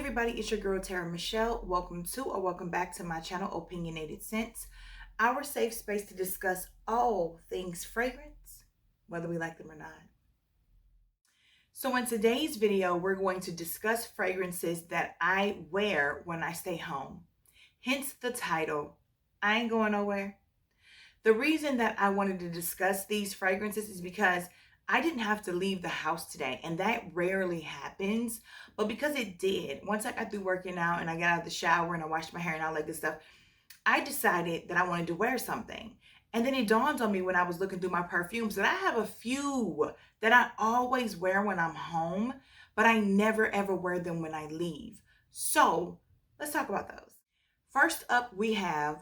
everybody, it's your girl Tara Michelle. Welcome back to my channel, Opinionated Scents, our safe space to discuss all things fragrance, whether we like them or not. So in today's video, we're going to discuss fragrances that I wear when I stay home. Hence the title, I Ain't Going Nowhere. The reason that I wanted to discuss these fragrances is because I didn't have to leave the house today, and that rarely happens. But because it did, once I got through working out and I got out of the shower and I washed my hair and all that good stuff, I decided that I wanted to wear something. And then it dawned on me when I was looking through my perfumes that I have a few that I always wear when I'm home, but I never ever wear them when I leave. So let's talk about those. First up, we have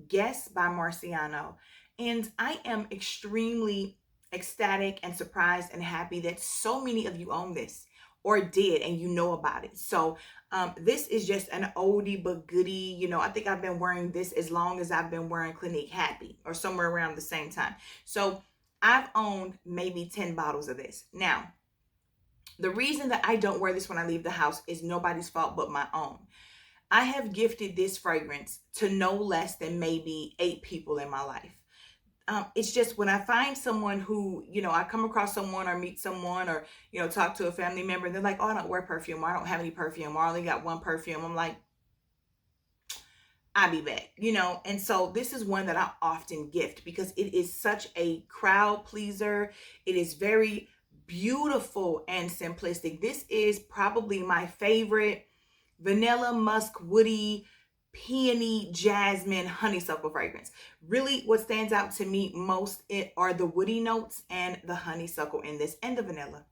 Guess by Marciano. And I am extremely ecstatic and surprised and happy that so many of you own this or did and you know about it. So this is just an oldie but goodie. You know, I think I've been wearing this as long as I've been wearing Clinique Happy, or somewhere around the same time. So I've owned maybe 10 bottles of this. Now, the reason that I don't wear this when I leave the house is nobody's fault but my own. I have gifted this fragrance to no less than maybe 8 people in my life. It's just when I find someone who, I come across someone or meet someone or, talk to a family member and they're like, oh, I don't wear perfume, or I don't have any perfume, or I only got one perfume. I'm like, I'll be back, and so this is one that I often gift because it is such a crowd pleaser. It is very beautiful and simplistic. This is probably my favorite vanilla, musk, woody, peony, jasmine, honeysuckle fragrance. Really, what stands out to me most are the woody notes and the honeysuckle in this, and the vanilla.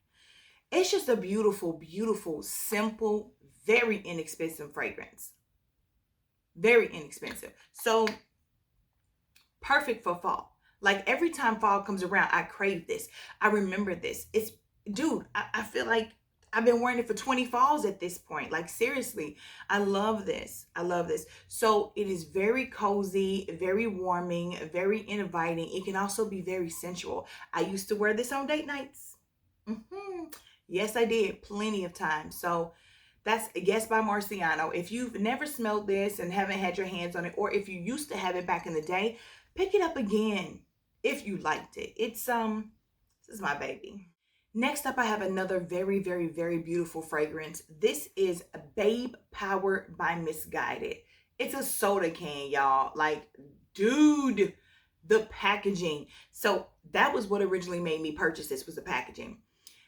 It's just a beautiful, beautiful, simple, very inexpensive fragrance. Very inexpensive. So perfect for fall. Like every time fall comes around, I crave this. I remember this. I feel like I've been wearing it for 20 falls at this point. Like seriously, I love this. I love this. So it is very cozy, very warming, very inviting. It can also be very sensual. I used to wear this on date nights. Yes, I did plenty of times. So that's a Guess by Marciano. If you've never smelled this and haven't had your hands on it, or if you used to have it back in the day, pick it up again if you liked it. This is my baby. Next up, I have another very, very, very beautiful fragrance. This is Babe Power by Missguided. It's a soda can, y'all. Like, dude, the packaging. So that was what originally made me purchase this, was the packaging.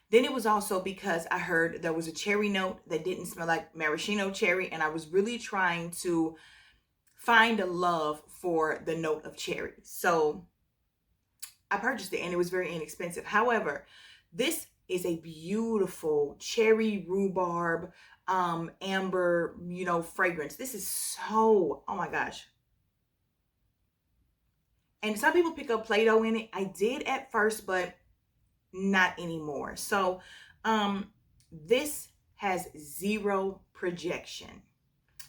Then it was also because I heard there was a cherry note that didn't smell like maraschino cherry, and I was really trying to find a love for the note of cherry. So I purchased it, and it was very inexpensive. However, this is a beautiful cherry rhubarb, amber, fragrance. This is so, oh my gosh. And some people pick up Play-Doh in it. I did at first, but not anymore. So this has zero projection.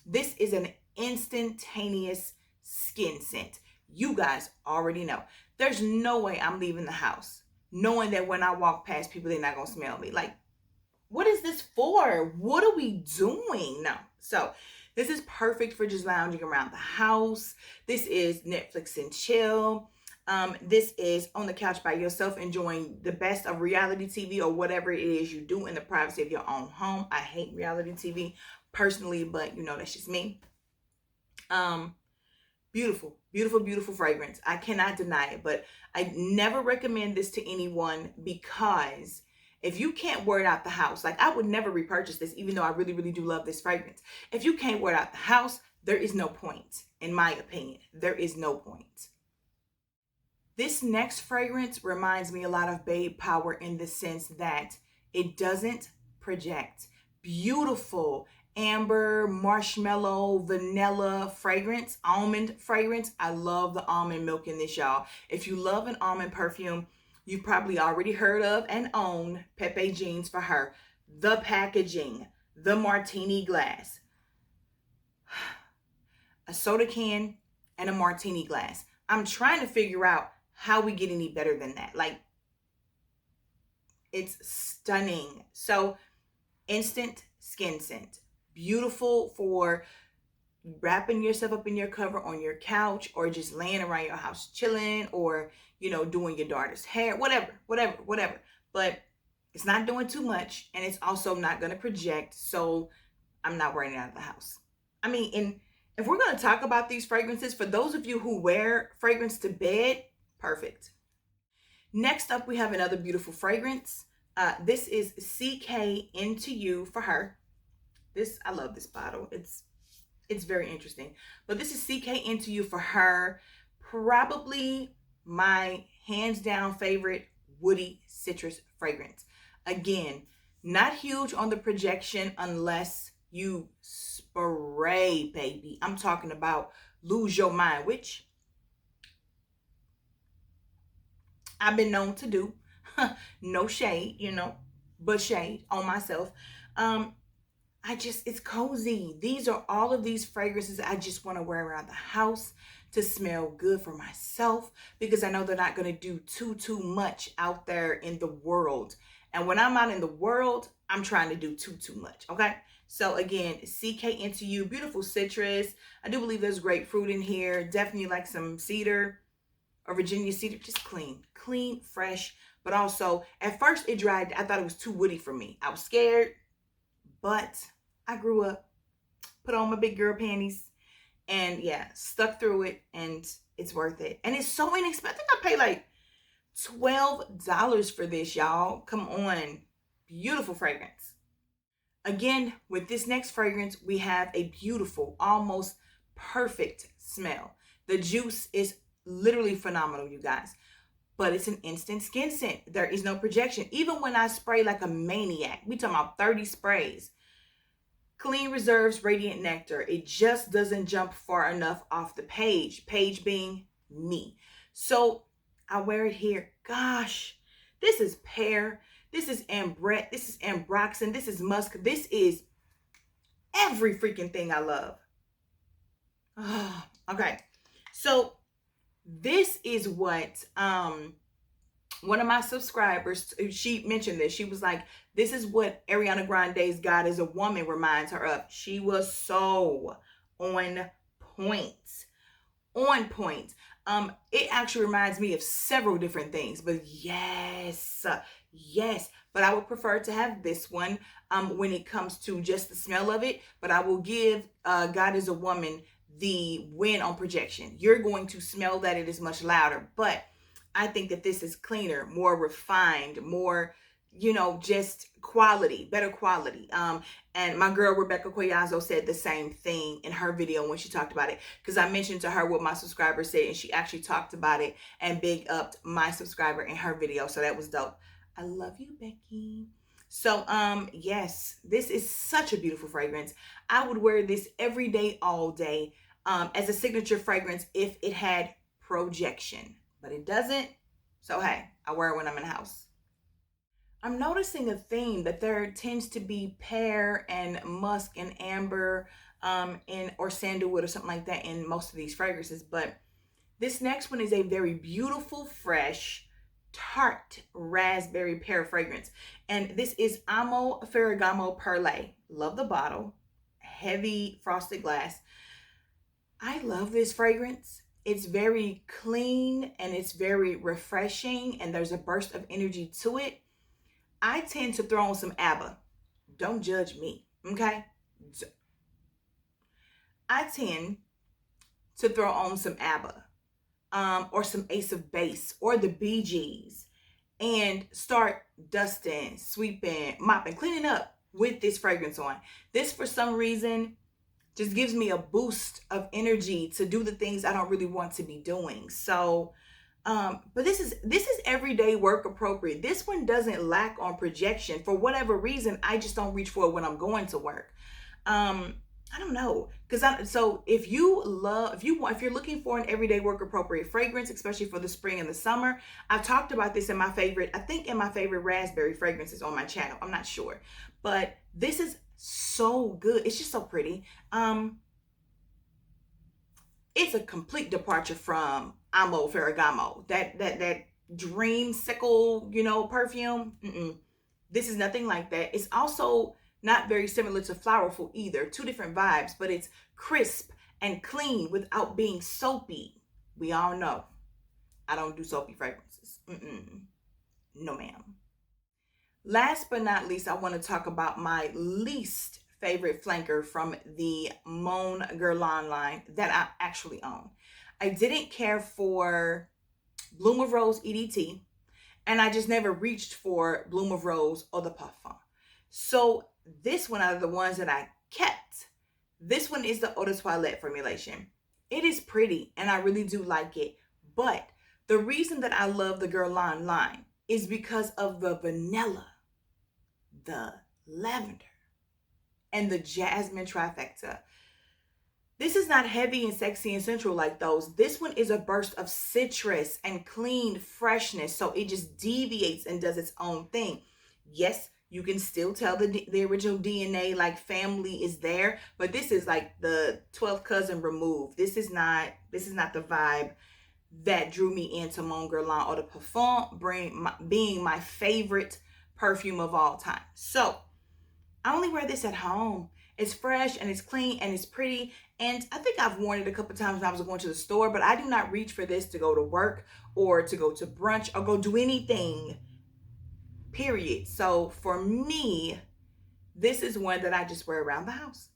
This is an instantaneous skin scent. You guys already know. There's no way I'm leaving the house knowing that when I walk past people, they're not going to smell me. Like, what is this for? What are we doing? No. So this is perfect for just lounging around the house. This is Netflix and chill. This is on the couch by yourself, enjoying the best of reality TV or whatever it is you do in the privacy of your own home. I hate reality TV personally, but that's just me. Beautiful, beautiful, beautiful fragrance. I cannot deny it, but I never recommend this to anyone because if you can't wear it out the house, like I would never repurchase this, even though I really, really do love this fragrance. If you can't wear it out the house, there is no point, in my opinion. There is no point. This next fragrance reminds me a lot of Babe Power in the sense that it doesn't project. Beautiful amber, marshmallow, vanilla fragrance, almond fragrance. I love the almond milk in this, y'all. If you love an almond perfume, you've probably already heard of and own Pepe Jeans for her. The packaging, the martini glass, a soda can and a martini glass. I'm trying to figure out how we get any better than that. Like, it's stunning. So instant skin scent, beautiful for wrapping yourself up in your cover on your couch, or just laying around your house chilling, or doing your daughter's hair, whatever. But it's not doing too much, and it's also not going to project, so I'm not wearing it out of the house. I mean, and if we're going to talk about these fragrances, for those of you who wear fragrance to bed, perfect. Next up, we have another beautiful fragrance. This is CK Into You for her. I love this bottle. It's very interesting. But this is CK Into You for her. Probably my hands down favorite woody citrus fragrance. Again, not huge on the projection unless you spray, baby. I'm talking about lose your mind, which I've been known to do. No shade, but shade on myself. It's cozy. These are all of these fragrances I just want to wear around the house to smell good for myself, because I know they're not going to do too much out there in the world. And when I'm out in the world, I'm trying to do too much. Okay. So again, CK Into You, beautiful citrus. I do believe there's grapefruit in here. Definitely like some cedar or Virginia cedar. Just clean, fresh. But also, at first it dried. I thought it was too woody for me. I was scared, but I grew up, put on my big girl panties, and yeah, stuck through it, and it's worth it. And it's so inexpensive. I paid like $12 for this, y'all. Come on. Beautiful fragrance. Again, with this next fragrance, we have a beautiful, almost perfect smell. The juice is literally phenomenal, you guys. But it's an instant skin scent. There is no projection. Even when I spray like a maniac, we talking about 30 sprays. Clean Reserves Radiant Nectar. It just doesn't jump far enough off the page. Page being me. So I wear it here. Gosh, this is pear. This is ambrette. This is ambroxan. This is musk. This is every freaking thing I love. Oh, okay. So this is what one of my subscribers, she mentioned this. She was like, this is what Ariana Grande's God is a Woman reminds her of. She was so on point. On point. It actually reminds me of several different things, but yes. But I would prefer to have this one when it comes to just the smell of it. But I will give God is a Woman the win on projection. You're going to smell that it is much louder, but I think that this is cleaner, more refined, more, just quality, better quality. And my girl Rebecca Collazo said the same thing in her video when she talked about it, because I mentioned to her what my subscriber said, and she actually talked about it and big upped my subscriber in her video. So that was dope. I love you, Becky. So, yes, this is such a beautiful fragrance. I would wear this every day, all day, as a signature fragrance if it had projection, but it doesn't. So, hey, I wear it when I'm in the house. I'm noticing a theme that there tends to be pear and musk and amber, or sandalwood or something like that in most of these fragrances. But this next one is a very beautiful, fresh, tart raspberry pear fragrance. And this is Amo Ferragamo Per Lei. Love the bottle. Heavy frosted glass. I love this fragrance. It's very clean and it's very refreshing, and there's a burst of energy to it. I tend to throw on some ABBA. Don't judge me, okay? I tend to throw on some ABBA, or some Ace of Base or the Bee Gees, and start dusting, sweeping, mopping, cleaning up with this fragrance on. This, for some reason, just gives me a boost of energy to do the things I don't really want to be doing. So, but this is everyday work appropriate. This one doesn't lack on projection. For whatever reason, I just don't reach for it when I'm going to work. I don't know, so if you're looking for an everyday work appropriate fragrance, especially for the spring and the summer, I've talked about this in my favorite raspberry fragrances on my channel. I'm not sure, but this is so good. It's just so pretty. It's a complete departure from Amo Ferragamo, that dreamsicle, perfume. This is nothing like that. It's also not very similar to Flowerful either. Two different vibes, but it's crisp and clean without being soapy. We all know I don't do soapy fragrances. No, ma'am. Last but not least, I want to talk about my least favorite flanker from the Mon Guerlain line that I actually own. I didn't care for Bloom of Rose EDT, and I just never reached for Bloom of Rose or the Parfum. So this one, out of the ones that I kept, this one is the Eau de Toilette formulation. It is pretty, and I really do like it. But the reason that I love the Guerlain line is because of the vanilla, the lavender, and the jasmine trifecta. This is not heavy and sexy and sensual like those. This one is a burst of citrus and clean freshness. So it just deviates and does its own thing. Yes, you can still tell the original DNA, like family is there, but this is like the 12th cousin removed. This is not the vibe that drew me into Mon Guerlain Eau de Parfum, being my favorite perfume of all time. So I only wear this at home. It's fresh and it's clean and it's pretty. And I think I've worn it a couple times when I was going to the store, but I do not reach for this to go to work or to go to brunch or go do anything, period. So for me, this is one that I just wear around the house.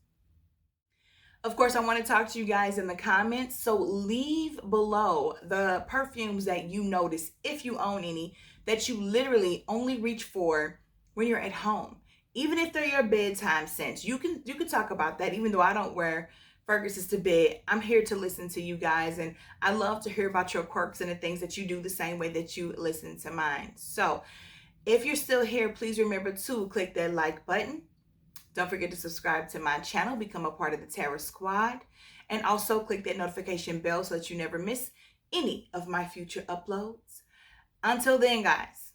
Of course, I want to talk to you guys in the comments. So leave below the perfumes that you notice, if you own any, that you literally only reach for when you're at home. Even if they're your bedtime scents, you can talk about that. Even though I don't wear fragrances to bed, I'm here to listen to you guys, and I love to hear about your quirks and the things that you do the same way that you listen to mine. So if you're still here, please remember to click that like button. Don't forget to subscribe to my channel, become a part of the Terror Squad, and also click that notification bell so that you never miss any of my future uploads. Until then, guys,